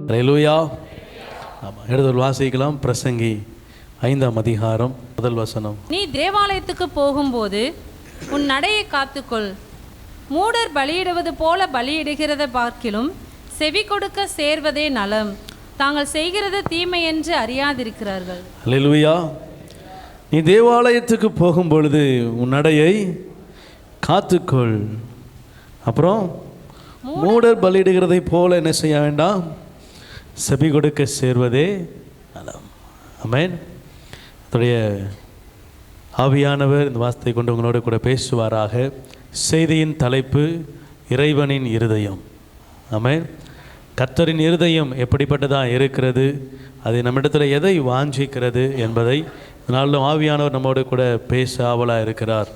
அல்லேலூயா. ஆமாம், எடுத்து வாசிக்கலாம். பிரசங்கி 5ஆம் அதிகாரம் 1 வசனம். நீ தேவாலயத்துக்கு போகும்போது உன் நடையை காத்துக்கொள். மூடர் பலியிடுவது போல பலியிடுகிறத பார்க்கிலும் செவி கொடுக்க சேர்வதே நலம். தாங்கள் செய்கிறது தீமை என்று அறியாதிருக்கிறார்கள். அல்லேலூயா. நீ தேவாலயத்துக்கு போகும் பொழுது உன் நடையை காத்துக்கொள். அப்புறம் மூடர் பலியிடுகிறதை போல என்ன செய்ய வேண்டாம், செவி கொடுக்க சேர்வதே நலம். ஆமென். அதோடைய ஆவியானவர் இந்த வார்த்தையை கொண்டு உங்களோட கூட பேசுவாராக. செய்தியின் தலைப்பு இறைவனின் இருதயம். ஆமென். கர்த்தரின் இருதயம் எப்படிப்பட்டதாக இருக்கிறது, அது நம்மிடத்தில் எதை வாஞ்சிக்கிறது என்பதை நாளும் ஆவியானவர் நம்மோடு கூட பேச ஆவலாக இருக்கிறார்.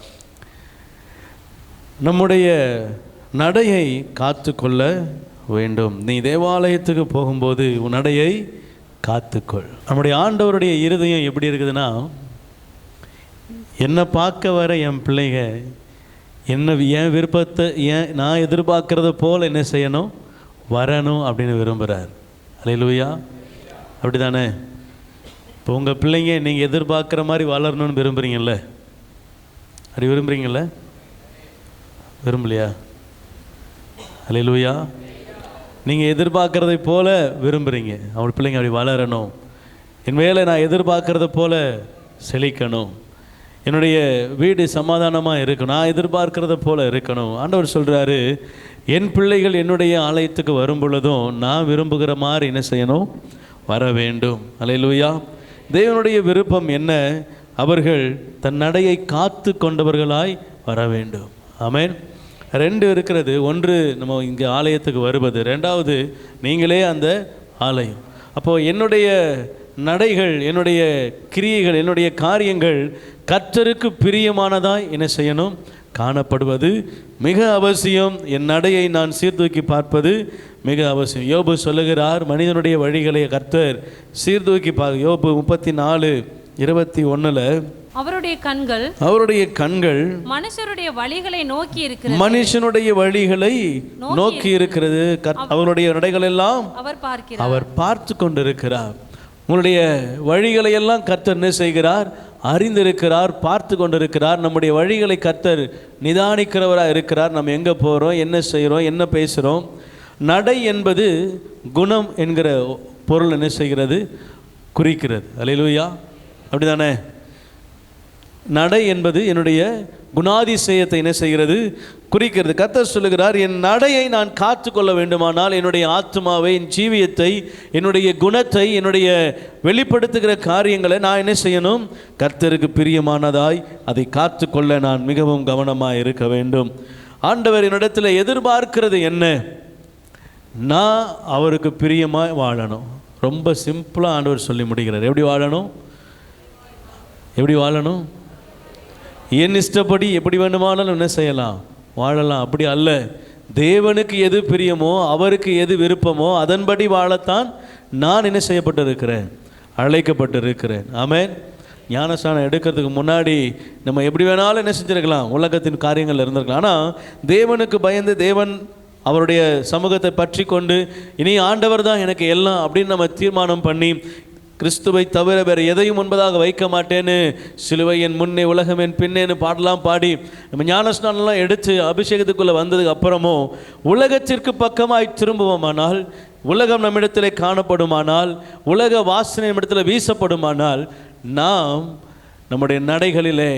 நம்முடைய நடையை காத்து கொள்ள வேண்டும். நீ தேவாலயத்துக்கு போகும்போது உன் நடையை காத்துக்கொள். நம்முடைய ஆண்டவருடைய இருதயம் எப்படி இருக்குதுன்னா, என்னை பார்க்க வர என் பிள்ளைங்க என் விருப்பத்தை நான் எதிர்பார்க்கறத போல் என்ன செய்யணும், வரணும் அப்படின்னு விரும்புகிறார். அல்லேலூயா. அப்படி தானே? இப்போ உங்கள் பிள்ளைங்க நீங்கள் எதிர்பார்க்குற மாதிரி வளரணும்னு விரும்புகிறீங்கல்ல? அப்படி விரும்புகிறீங்கள? விரும்பலையா? அல்லேலூயா. நீங்கள் எதிர்பார்க்குறதை போல விரும்புகிறீங்க. அவங்க பிள்ளைங்க அப்படி வளரணும், என் மேலே நான் எதிர்பார்க்குறத போல செழிக்கணும், என்னுடைய வீடு சமாதானமாக இருக்கணும், நான் எதிர்பார்க்கிறத போல இருக்கணும். ஆண்டவர் சொல்கிறாரு, என் பிள்ளைகள் என்னுடைய ஆலயத்துக்கு வரும் பொழுதும் நான் விரும்புகிற மாதிரி என்ன செய்யணும், வர வேண்டும். அல்லேலூயா. தேவனுடைய விருப்பம் என்ன? அவர்கள் தன் நடையை காத்து கொண்டவர்களாய் வர வேண்டும். ஆமென். 2 இருக்கிறது. ஒன்று நம்ம இங்கே ஆலயத்துக்கு வருவது, 2வது நீங்களே அந்த ஆலயம். அப்போது என்னுடைய நடைகள், என்னுடைய கிரியைகள், என்னுடைய காரியங்கள் கர்த்தருக்கு பிரியமானதாய் என்ன செய்யணும், காணப்படுவது மிக அவசியம். என் நடையை நான் சீர்தூக்கி பார்ப்பது மிக அவசியம். யோபு சொல்லுகிறார், மனிதனுடைய வழிகளை கர்த்தர் சீர்தூக்கி பார்க்க. யோபு 34:21 அவருடைய கண்கள் மனுஷருடைய வழிகளை நோக்கி இருக்கிறது. மனுஷனுடைய வழிகளை நோக்கி இருக்கிறது. அவருடைய நடைகள் எல்லாம் அவர் பார்த்து கொண்டிருக்கிறார். உங்களுடைய வழிகளை எல்லாம் கர்த்தர் என்ன செய்கிறார், அறிந்திருக்கிறார், பார்த்து கொண்டிருக்கிறார். நம்முடைய வழிகளை கர்த்தர் நிதானிக்கிறவராக இருக்கிறார். நம்ம எங்கே போகிறோம், என்ன செய்கிறோம், என்ன பேசுகிறோம். நடை என்பது குணம் என்கிற பொருள் என்ன செய்கிறது, குறிக்கிறது. அல்லேலூயா. அப்படி தானே? நடை என்பது என்னுடைய குணாதிசயத்தை என்ன செய்கிறது, குறிக்கிறது. கர்த்தர் சொல்லுகிறார், என் நடையை நான் காத்து கொள்ள வேண்டுமானால் என்னுடைய ஆத்மாவை, என் ஜீவியத்தை, என்னுடைய குணத்தை, என்னுடைய வெளிப்படுத்துகிற காரியங்களை நான் என்ன செய்யணும், கர்த்தருக்கு பிரியமானதாய் அதை காத்து கொள்ள நான் மிகவும் கவனமாக இருக்க வேண்டும். ஆண்டவர் என்னிடத்தில் எதிர்பார்க்கிறது என்ன? நான் அவருக்கு பிரியமாய் வாழணும். ரொம்ப சிம்பிளாக ஆண்டவர் சொல்லி முடிகிறார். எப்படி வாழணும்? எப்படி வாழணும்? என் இஷ்டப்படி எப்படி வேண்டுமானாலும் என்ன செய்யலாம், வாழலாம். அப்படி அல்ல. தேவனுக்கு எது பிரியமோ, அவருக்கு எது விருப்பமோ அதன்படி வாழத்தான் நான் என்ன செய்யப்பட்டிருக்கிறேன், அழைக்கப்பட்டிருக்கிறேன். ஆமென். ஞானஸ்நானம் எடுக்கிறதுக்கு முன்னாடி நம்ம எப்படி வேணாலும் என்ன செஞ்சுருக்கலாம், உலகத்தின் காரியங்கள் இருந்திருக்கலாம். ஆனால் தேவனுக்கு பயந்து, தேவன் அவருடைய சமூகத்தை பற்றி கொண்டு, இனி ஆண்டவர் தான் எனக்கு எல்லாம் அப்படின்னு நம்ம தீர்மானம் பண்ணி, கிறிஸ்துவை தவிர வேறு எதையும் முன்பதாக வைக்க மாட்டேன்னு, சிலுவை என் முன்னே உலகம் என் பின்னேன்னு பாடலாம் பாடி நம்ம ஞானஸ்நானம்லாம் எடுத்து அபிஷேகத்துக்குள்ளே வந்ததுக்கு அப்புறமும் உலகத்திற்கு பக்கமாய் திரும்புவோமானால், உலகம் நம்மிடத்தில் காணப்படுமானால், உலக வாசனை நம்மிடத்தில் வீசப்படுமானால், நாம் நம்முடைய நடைகளிலே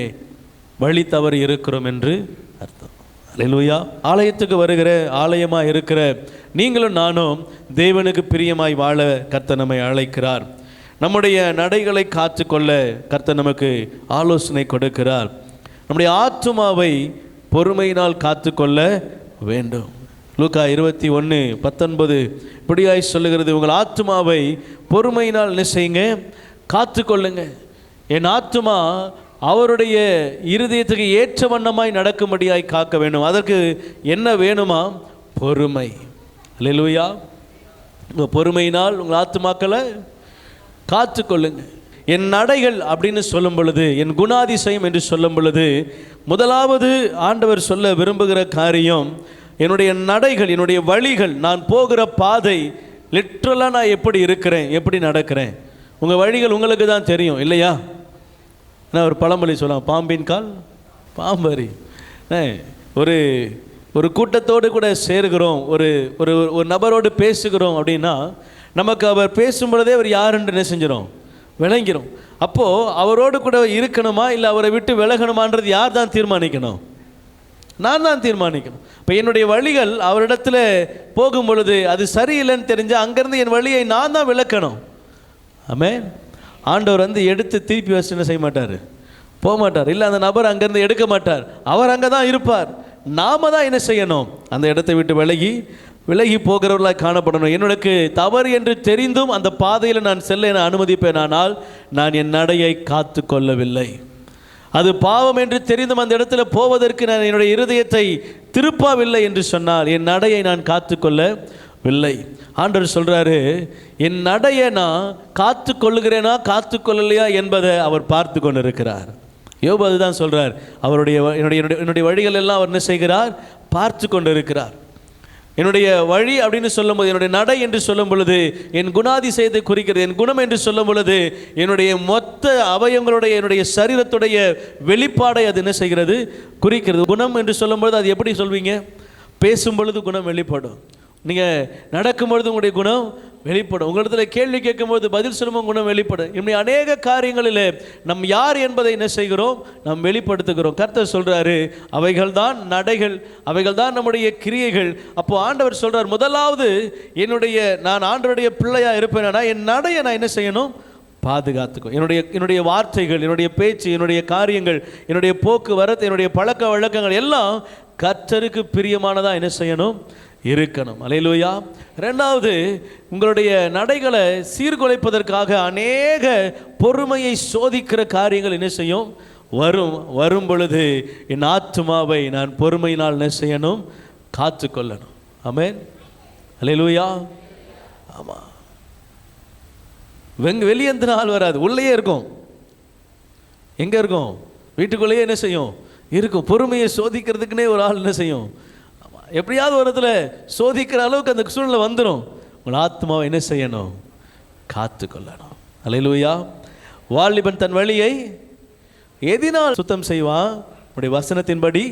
வழி தவறி இருக்கிறோம் என்று அர்த்தம். அல்லேலூயா. ஆலயத்துக்கு வருகிற, ஆலயமாக இருக்கிற நீங்களும் நானும் தேவனுக்கு பிரியமாய் வாழ கர்த்தர் நம்மை அழைக்கிறார். நம்முடைய நடைகளை காத்து கொள்ள கர்த்தர் நமக்கு ஆலோசனை கொடுக்கிறார். நம்முடைய ஆத்துமாவை பொறுமையினால் காத்து கொள்ள வேண்டும். லூக்கா 21:19 இப்படியாய் சொல்லுகிறது, உங்கள் ஆத்துமாவை பொறுமையினால் என்ன செய்யுங்க, காத்து கொள்ளுங்க. என் ஆத்துமா அவருடைய இருதயத்துக்கு ஏற்ற வண்ணமாய் நடக்கும்படியாய் காக்க வேண்டும். அதற்கு என்ன வேணுமா? பொறுமை. அல்லேலூயா. உங்கள் பொறுமையினால் உங்கள் ஆத்துமாக்களை காத்து கொள்ளுங்க. என் நடைகள் அப்படின்னு சொல்லும் பொழுது, என் குணாதிசயம் என்று சொல்லும் பொழுது, முதலாவது ஆண்டவர் சொல்ல விரும்புகிற காரியம், என்னுடைய நடைகள், என்னுடைய வழிகள், நான் போகிற பாதை லிட்ரலாக நான் எப்படி இருக்கிறேன், எப்படி நடக்கிறேன், உங்கள் வழிகள் உங்களுக்கு தான் தெரியும் இல்லையா? நான் ஒரு பழமொழி சொல்லலாம், பாம்பின் கால் பாம்பரி. ஒரு ஒரு கூட்டத்தோடு கூட சேருகிறோம், ஒரு ஒரு ஒரு நபரோடு பேசுகிறோம் அப்படின்னா நமக்கு அவர் பேசும் பொழுதே அவர் யாருன்னு என்ன செஞ்சிடும், விளங்கிடும். அப்போது அவரோடு கூட இருக்கணுமா இல்லை அவரை விட்டு விலகணுமான்றது யார் தான் தீர்மானிக்கணும்? நான் தான் தீர்மானிக்கணும். இப்போ என்னுடைய வழிகள் அவரிடத்துல போகும் பொழுது அது சரியில்லைன்னு தெரிஞ்சு அங்கேருந்து என் வழியை நான் தான் விளக்கணும். ஆமென். ஆண்டவர் வந்து எடுத்து திருப்பி வச்சு என்ன செய்ய மாட்டார், போக மாட்டார். இல்லை அந்த நபர் அங்கேருந்து எடுக்க மாட்டார், அவர் அங்கே தான் இருப்பார். நாம தான் என்ன செய்யணும், அந்த இடத்தை விட்டு விலகி போகிறவர்களாக காணப்படணும். என்னுடைய தவறு என்று தெரிந்தும் அந்த பாதையில் நான் செல்ல என அனுமதிப்பேன், ஆனால் நான் என் நடையை காத்து கொள்ளவில்லை. அது பாவம் என்று தெரிந்தும் அந்த இடத்துல போவதற்கு நான் என்னுடைய இருதயத்தை திருப்பவில்லை என்று சொன்னால் என் நடையை நான் காத்து கொள்ளவில்லை. ஆண்டவர் சொல்கிறாரு, என் நடையை நான் காத்து கொள்ளுகிறேனா காத்து கொள்ளலையா என்பதை அவர் பார்த்து கொண்டு இருக்கிறார். யோபு அதுதான் சொல்கிறார். என்னுடைய வழிகள் எல்லாம் அவர் என்ன செய்கிறார், பார்த்து கொண்டு இருக்கிறார். என்னுடைய வழி அப்படின்னு சொல்லும்போது, என்னுடைய நடை என்று சொல்லும் பொழுது என் குணாதிசயத்தை குறிக்கிறது. என் குணம் என்று சொல்லும் பொழுது என்னுடைய மொத்த அவயங்களுடைய என்னுடைய சரீரத்துடைய வெளிப்பாடை அது என்ன செய்கிறது, குறிக்கிறது. குணம் என்று சொல்லும் பொழுது அது எப்படி சொல்வீங்க? பேசும் பொழுது குணம் வெளிப்படும், நீங்கள் நடக்கும் பொழுது உங்களுடைய குணம் வெளிப்படும், உங்களிடத்தில் கேள்வி கேட்கும்போது பதில் சொல்லும் குணம் வெளிப்படும். இப்படி அநேக காரியங்களில் நம் யார் என்பதை என்ன செய்கிறோம், நாம் வெளிப்படுத்துகிறோம். கர்த்தர் சொல்கிறாரு, அவைகள் தான் நடைகள், அவைகள் தான் நம்முடைய கிரியைகள். அப்போ ஆண்டவர் சொல்கிறார், முதலாவது நான் ஆண்டவருடைய பிள்ளையாக இருப்பேனா என் நடையை நான் என்ன செய்யணும், பாதுகாத்துக்கும். என்னுடைய வார்த்தைகள், என்னுடைய பேச்சு, என்னுடைய காரியங்கள், என்னுடைய போக்குவரத்து, என்னுடைய பழக்க வழக்கங்கள் எல்லாம் கர்த்தருக்கு பிரியமானதாக என்ன செய்யணும், இருக்கணும். அல்லேலூயா. ரெண்டாவது, உங்களுடைய நடைகளை சீர்குலைப்பதற்காக அநேக பொறுமையை சோதிக்கிற காரியங்கள் என்ன செய்யும், வரும் பொழுது என் ஆத்துமாவை நான் பொறுமையினால் என்ன செய்யணும், காத்து கொள்ளணும். ஆமென். அல்லேலூயா. ஆமாம், வெளியேந்த நாள் வராது, உள்ளேயே இருக்கும். எங்கே இருக்கும்? வீட்டுக்குள்ளேயே என்ன செய்யும், இருக்கும். பொறுமையை சோதிக்கிறதுக்குன்னே ஒரு ஆள் என்ன செய்யும், எப்படியாவது ஒரு இடத்துல சோதிக்கிற அளவுக்கு அந்த சூழ்நிலை வந்துடும். உங்கள் ஆத்மாவை என்ன செய்யணும், காத்து கொள்ளணும். அல்லேலூயா. வாலிபன் தன் வழியை எதினால் சுத்தம் செய்வான்? உடைய வசனத்தின்படி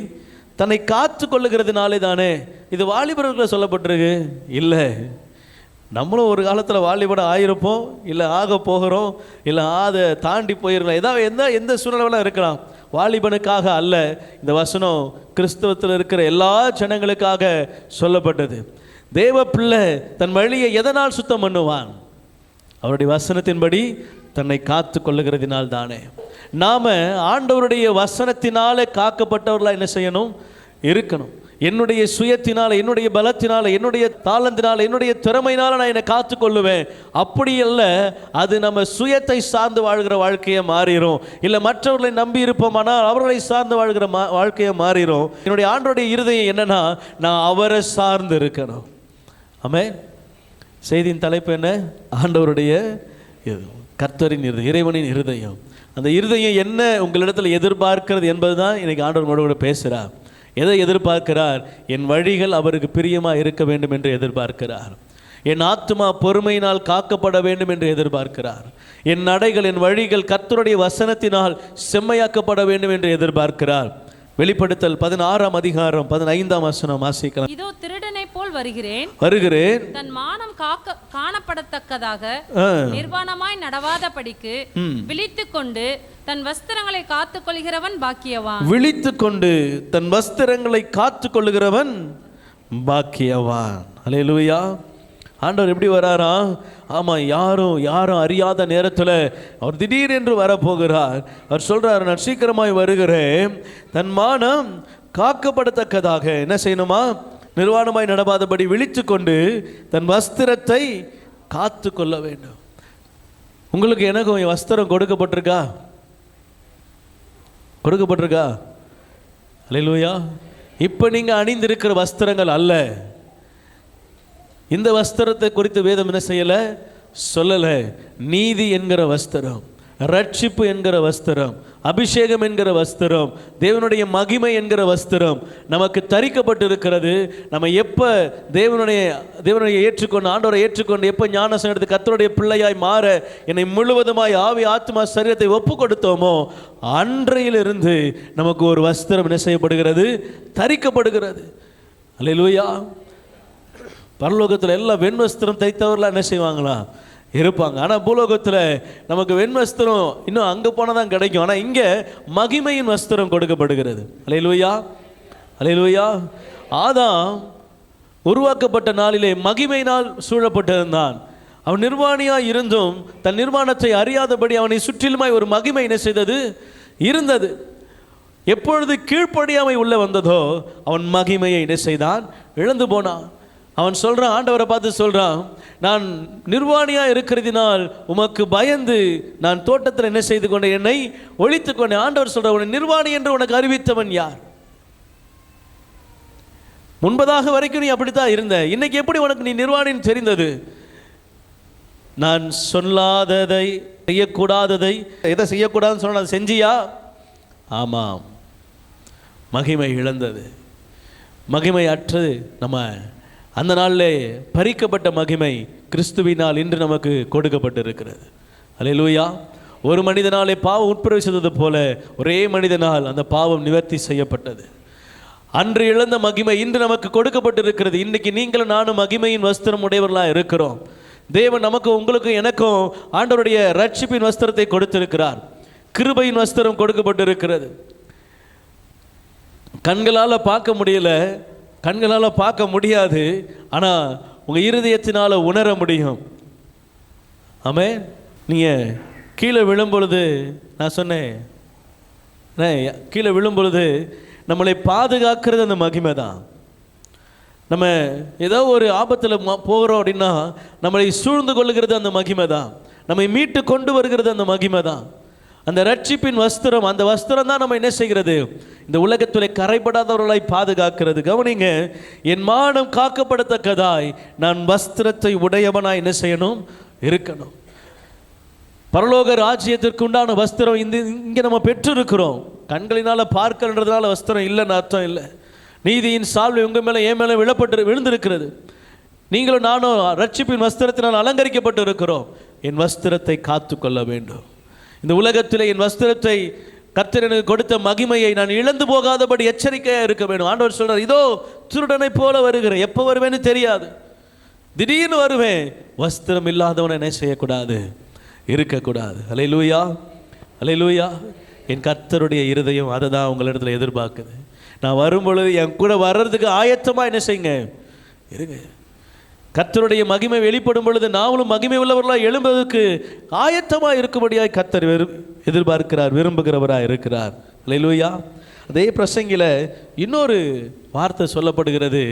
தன்னை காத்து கொள்ளுகிறதுனாலே தானே. இது வாலிபர்களுக்கு சொல்லப்பட்டிருக்கு இல்லை. நம்மளும் ஒரு காலத்தில் வாலிபட ஆயிருப்போம், இல்லை ஆக போகிறோம், இல்லை அதை தாண்டி போயிருக்கலாம். ஏதாவது எந்த சூழ்நிலைலாம் இருக்கலாம். வாலிபனுக்காக அல்ல இந்த வசனம், கிறிஸ்தவத்தில் இருக்கிற எல்லா ஜனங்களுக்காக சொல்லப்பட்டது. தேவ பிள்ளை தன் வழியை எதனால் சுத்தம் பண்ணுவான்? அவருடைய வசனத்தின்படி தன்னை காத்து கொள்ளுகிறதினால் தானே. நாம் ஆண்டவருடைய வசனத்தினாலே காக்கப்பட்டவர்களாக என்ன செய்யணும், இருக்கணும். என்னுடைய சுயத்தினால், என்னுடைய பலத்தினால், என்னுடைய தாளந்தினால், என்னுடைய திறமையினால் நான் என்னை காத்து கொள்ளுவேன். அப்படி அல்ல, அது நம்ம சுயத்தை சார்ந்து வாழ்கிற வாழ்க்கையை மாறிடும். இல்லை மற்றவர்களை நம்பி இருப்போமானால் அவர்களை சார்ந்து வாழ்கிற வாழ்க்கையை மாறிடும். என்னுடைய ஆண்டவருடைய இருதயம் என்னன்னா, நான் அவரை சார்ந்து இருக்கணும். ஆமென். செய்தியின் தலைப்பு என்ன? ஆண்டவருடைய கர்த்தரின் இருதயம், இறைவனின் இருதயம். அந்த இருதயம் என்ன உங்களிடத்தில் எதிர்பார்க்கிறது என்பது தான் இன்னைக்கு ஆண்டவர் கூட பேசுகிறார். எதை எதிர்பார்க்கிறார்? என் வழிகள் அவருக்கு பிரியமாக இருக்க வேண்டும் என்று எதிர்பார்க்கிறார். என் ஆத்துமா பொறுமையினால் காக்கப்பட வேண்டும் என்று எதிர்பார்க்கிறார். என் நடைகள், என் வழிகள் கர்த்தருடைய வசனத்தினால் செம்மையாக்கப்பட வேண்டும் என்று எதிர்பார்க்கிறார். வெளிப்படுத்தல் 16ஆம் அதிகாரம் 15ஆம் வசனம் வாசிக்கலாம். இதோ திருடனை போல் வருகிறேன், தன் மானம் காணப்படத்தக்கதாக நிர்வாணமாய் நடவாதபடிக்கு விழித்துக் கொண்டு தன் வஸ்திரங்களை காத்துக் கொள்கிறவன் பாக்கியவான். விழித்துக் கொண்டு தன் வஸ்திரங்களை காத்துக் கொள்ளுகிறவன் பாக்கியவான். அல்லேலூயா. ஆண்டவர் எப்படி வராரா? ஆமாம், யாரும் அறியாத நேரத்தில் அவர் திடீரென்று வரப்போகிறார். அவர் சொல்கிறார், நான் சீக்கிரமாய் வருகிறேன். தன் மானம் காக்கப்படத்தக்கதாக என்ன செய்யணுமா? நிர்வாணமாய் நடவாதபடி விழித்து கொண்டு தன் வஸ்திரத்தை காத்து கொள்ள வேண்டும். உங்களுக்கு எனக்கும் வஸ்திரம் கொடுக்கப்பட்டிருக்கா? அல்லேலூயா. இப்போ நீங்கள் அணிந்திருக்கிற வஸ்திரங்கள் அல்ல. இந்த வஸ்திரத்தை குறித்து வேதம் என்ன செய்யலை, சொல்லலை. நீதி என்கிற வஸ்திரம், ரட்சிப்பு என்கிற வஸ்திரம், அபிஷேகம் என்கிற வஸ்திரம், தேவனுடைய மகிமை என்கிற வஸ்திரம் நமக்கு தரிக்கப்பட்டிருக்கிறது. நம்ம எப்போ தேவனுடைய ஏற்றுக்கொண்டு, ஆண்டவரை ஏற்றுக்கொண்டு, எப்போ ஞானஸ்நானம் எடுத்து கர்த்தருடைய பிள்ளையாய் மாற, என்னை முழுவதுமாய் ஆவி ஆத்மா சரீரத்தை ஒப்பு கொடுத்தோமோ, அன்றையிலிருந்து நமக்கு ஒரு வஸ்திரம் என்ன செய்யப்படுகிறது? தரிக்கப்படுகிறது. அல்லேலூயா. பரலோகத்தில் எல்லாம் வெண்வஸ்திரம் தைத்தவர்களாக என்ன செய்வாங்களா? இருப்பாங்க. ஆனால் பூலோகத்தில் நமக்கு வெண்வஸ்திரம் இன்னும் அங்கே போனால் தான் கிடைக்கும். ஆனால் இங்கே மகிமையின் வஸ்திரம் கொடுக்கப்படுகிறது. அல்லேலூயா, அல்லேலூயா. ஆதாம் உருவாக்கப்பட்ட நாளிலே மகிமையினால் சூழப்பட்டிருந்தான். அவன் நிர்வாணியாக இருந்தும் தன் நிர்வாணத்தை அறியாதபடி அவனை சுற்றிலுமாய் ஒரு மகிமை என்ன செய்தது? இருந்தது. எப்பொழுது கீழ்ப்படியாமை உள்ள வந்ததோ அவன் மகிமையை என்ன செய்தான்? இழந்து போனான். அவன் சொல்கிறான், ஆண்டவரை பார்த்து சொல்கிறான், நான் நிர்வாணியாக இருக்கிறதினால் உமக்கு பயந்து நான் தோட்டத்தில் என்ன செய்து கொண்டேன்? என்னை ஒழித்து கொண்டேன். ஆண்டவர் சொல்கிறார், உன்னை நிர்வாணி என்று உனக்கு அறிவித்தவன் யார்? முன்பதாக வரைக்கும் நீ அப்படித்தான் இருந்த, இன்னைக்கு எப்படி உனக்கு நீ நிர்வாணின்னு தெரிந்தது? நான் சொல்லாததை, செய்யக்கூடாததை, எதை செய்யக்கூடாதுன்னு சொன்ன அதை செஞ்சியா? ஆமாம். மகிமை இழந்தது, மகிமை அற்றது. நம்ம அந்த நாளிலே பறிக்கப்பட்ட மகிமை கிறிஸ்துவினால் இன்று நமக்கு கொடுக்கப்பட்டிருக்கிறது. அல்லேலூயா. ஒரு மனிதனாலே பாவம் உட்பிரவேசித்தது போல ஒரே மனிதனால் அந்த பாவம் நிவர்த்தி செய்யப்பட்டது. அன்று இழந்த மகிமை இன்று நமக்கு கொடுக்கப்பட்டிருக்கிறது. இன்றைக்கி நீங்களும் நானும் மகிமையின் வஸ்திரம் உடையவர்களாக இருக்கிறோம். தேவன் நமக்கு, உங்களுக்கும் எனக்கும் ஆண்டவருடைய ரட்சிப்பின் வஸ்திரத்தை கொடுத்திருக்கிறார். கிருபையின் வஸ்திரம் கொடுக்கப்பட்டிருக்கிறது. கண்களால் பார்க்க முடியல, கண்களால் பார்க்க முடியாது, ஆனால் உங்கள் இருதயத்தினால் உணர முடியும். ஆமென். நீங்கள் கீழே விழும்பொழுது, நான் சொன்னேன், கீழே விழும்பொழுது நம்மளை பாதுகாக்கிறது அந்த மகிமை தான். நம்ம ஏதோ ஒரு ஆபத்தில் போகிறோம் அப்படின்னா நம்மளை சூழ்ந்து கொள்ளுகிறது அந்த மகிமை தான். நம்மை மீட்டு கொண்டு வருகிறது அந்த மகிமை தான். அந்த ரட்சிப்பின் வஸ்திரம், அந்த வஸ்திரம் தான் நம்ம என்ன செய்கிறது? இந்த உலகத்தில் கரைபடாதவர்களாய் பாதுகாக்கிறது. கவனிங்க, என் மானம் காக்கப்படத்தக்கதாய் நான் வஸ்திரத்தை உடையவனாய் என்ன செய்யணும்? இருக்கணும். பரலோக ராஜ்யத்திற்கு உண்டான வஸ்திரம் இங்கே நம்ம பெற்றிருக்கிறோம். கண்களினால் பார்க்கிறதுனால வஸ்திரம் இல்லைன்னு அர்த்தம் இல்லை. நீதியின் சால்வை உங்கள் மேலே, என் மேலே விழுந்திருக்கிறது. நீங்களும் நானும் ரட்சிப்பின் வஸ்திரத்தினால் அலங்கரிக்கப்பட்டு இருக்கிறோம். என் வஸ்திரத்தை காத்து கொள்ள வேண்டும். இந்த உலகத்தில் என் வஸ்திரத்தை, கர்த்தர் எனக்கு கொடுத்த மகிமையை நான் இழந்து போகாதபடி எச்சரிக்கையாக இருக்க வேண்டும். ஆண்டவர் சொல்றார், இதோ திருடனை போல வருகிறேன், எப்போ வருவேன்னு தெரியாது, திடீர்னு வருவேன். வஸ்திரம் இல்லாதவனை என்ன செய்யக்கூடாது? இருக்கக்கூடாது. அல்லேலூயா, அல்லேலூயா. என் கர்த்தருடைய இருதயம் அதை தான் உங்களிடத்தில் எதிர்பார்க்குது. நான் வரும்பொழுது என் கூட வர்றதுக்கு ஆயத்தமாக என்ன செய்யுங்க? இருங்க. கர்த்தருடைய மகிமை வெளிப்படும் பொழுது நாமளும் மகிமை உள்ளவர்களாக எழும்புவதற்கு ஆயத்தமாக இருக்கும்படியாய் கர்த்தர் எதிர்பார்க்கிறார், விரும்புகிறவராக இருக்கிறார். அல்லேலூயா. அதே பிரசங்கில இன்னொரு வார்த்தை சொல்லப்படுகிறது.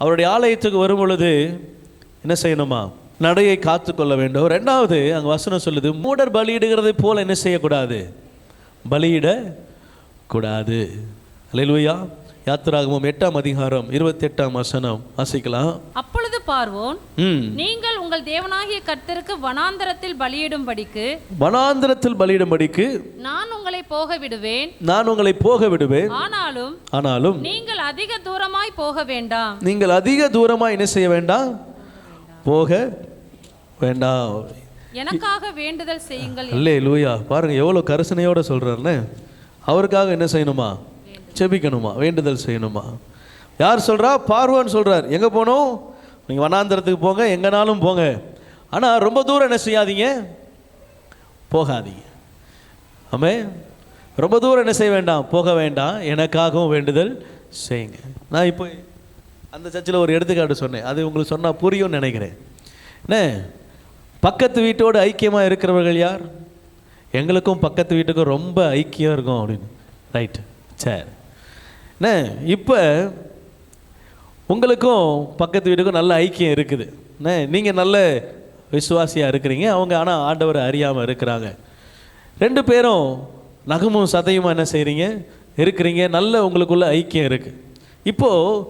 அவருடைய ஆலயத்துக்கு வரும் பொழுது என்ன செய்யணுமா? நடையை காத்து கொள்ள வேண்டும். ரெண்டாவது அங்கே வசனம் சொல்லுது, மூடர் பலியிடுகிறதை போல என்ன செய்யக்கூடாது? பலியிடக்கூடாது. அல்லேலூயா. யாத்திராகமம் 8ஆம் அதிகாரம் 28ஆம் வசனம் வாசிக்கலாம். அப்பொழுது பார்வோன், நீங்கள் உங்கள் தேவனாகிய கர்த்தருக்கு வனாந்தரத்தில் பலியிடும்படிக்கு நான் உங்களை போக விடுவேன். ஆனாலும் நீங்கள் அதிக தூரமாய் போக வேண்டாம். நீங்கள் அதிக தூரமாய் என்ன செய்ய வேண்டாம்? போக வேண்டாம். எனக்காக வேண்டுதல் செய்யுங்கள். அல்லேலூயா. பாருங்க எவ்வளவு கரிசனையோட சொல்றாருன்னு. அவருக்காக என்ன செய்யணுமா? செபிக்கணுமா? வேண்டுதல் செய்யணுமா? யார் சொல்கிறா? பார்வோன் சொல்கிறார். எங்கே போகணும்? நீங்கள் வனாந்தரத்துக்கு போங்க, எங்கேனாலும் போங்க, ஆனால் ரொம்ப தூரம் என்ன செய்யாதீங்க? போகாதீங்க. ஆமே. ரொம்ப தூரம் என்ன செய்ய வேண்டாம்? போக வேண்டாம். எனக்காகவும் வேண்டுதல் செய்யுங்க. நான் இப்போ அந்த சர்ச்சில் ஒரு எடுத்துக்காட்டு சொன்னேன், அது உங்களுக்கு சொன்னால் புரியும்னு நினைக்கிறேன். என்ன, பக்கத்து வீட்டோடு ஐக்கியமாக இருக்கிறவர்கள் யார்? எங்களுக்கும் பக்கத்து வீட்டுக்கும் ரொம்ப ஐக்கியம் இருக்கும் அப்படின்னு. ரைட்டு, சரி. என்ன, இப்போ உங்களுக்கும் பக்கத்து வீட்டுக்கும் நல்ல ஐக்கியம் இருக்குது. என்ன, நீங்கள் நல்ல விசுவாசியாக இருக்கிறீங்க, அவங்க ஆனால் ஆண்டவரை அறியாமல் இருக்கிறாங்க. ரெண்டு பேரும் நகமும் சதையுமா என்ன செய்கிறீங்க? இருக்கிறீங்க. நல்ல உங்களுக்குள்ள ஐக்கியம் இருக்குது. இப்போது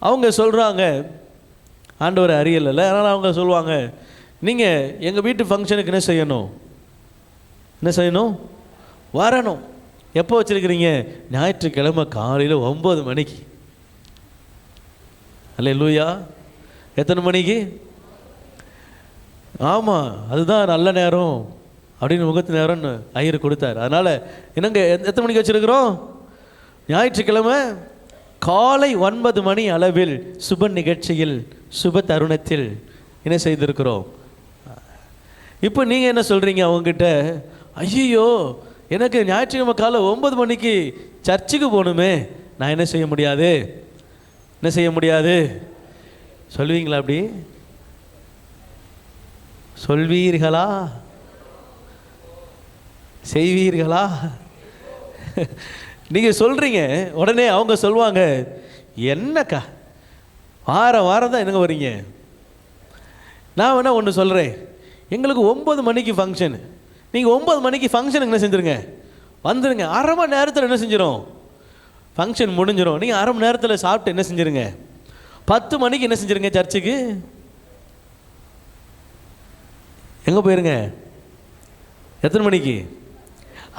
அவங்க சொல்கிறாங்க ஆண்டவரை அறியலை, அதனால் அவங்க சொல்லுவாங்க, நீங்கள் எங்கள் வீட்டு ஃபங்க்ஷனுக்கு என்ன செய்யணும்? என்ன செய்யணும்? வரணும். எப்போ வச்சுருக்கிறீங்க? ஞாயிற்றுக்கிழமை காலையில் 9 மணிக்கு. அல்லேலூயா. எத்தனை மணிக்கு? ஆமாம், அதுதான் நல்ல நேரம் அப்படின்னு முகத்து நேரம்னு ஐயர் கொடுத்தார். அதனால் என்னங்க எத்தனை மணிக்கு வச்சுருக்கிறோம்? ஞாயிற்றுக்கிழமை காலை 9 மணி அளவில் சுப நிகழ்ச்சியில் சுப தருணத்தில் என்ன செய்திருக்கிறோம். இப்போ நீங்கள் என்ன சொல்கிறீங்க அவங்ககிட்ட? ஐயோ, எனக்கு ஞாயிற்றுக்கிழமை காலை 9 மணிக்கு சர்ச்சுக்கு போகணுமே, நான் என்ன செய்ய முடியாது? என்ன செய்ய முடியாது சொல்வீங்களா? அப்படி சொல்வீர்களா? செய்வீர்களா? நீங்கள் சொல்கிறீங்க, உடனே அவங்க சொல்லுவாங்க, என்னக்கா வாரம் தான் என்னங்க வரீங்க? நான் வேணா ஒன்று சொல்கிறேன், எங்களுக்கு 9 மணிக்கு ஃபங்க்ஷன், நீங்கள் 9 மணிக்கு ஃபங்க்ஷனுக்கு என்ன செஞ்சுருங்க, வந்துடுங்க. அரை மணி நேரத்தில் என்ன செஞ்சிடும்? ஃபங்க்ஷன் முடிஞ்சிடும். நீங்கள் அரை மணி நேரத்தில் சாப்பிட்டு என்ன செஞ்சுருங்க, 10 மணிக்கு என்ன செஞ்சுருங்க, சர்ச்சுக்கு எங்கே போயிருங்க? எத்தனை மணிக்கு?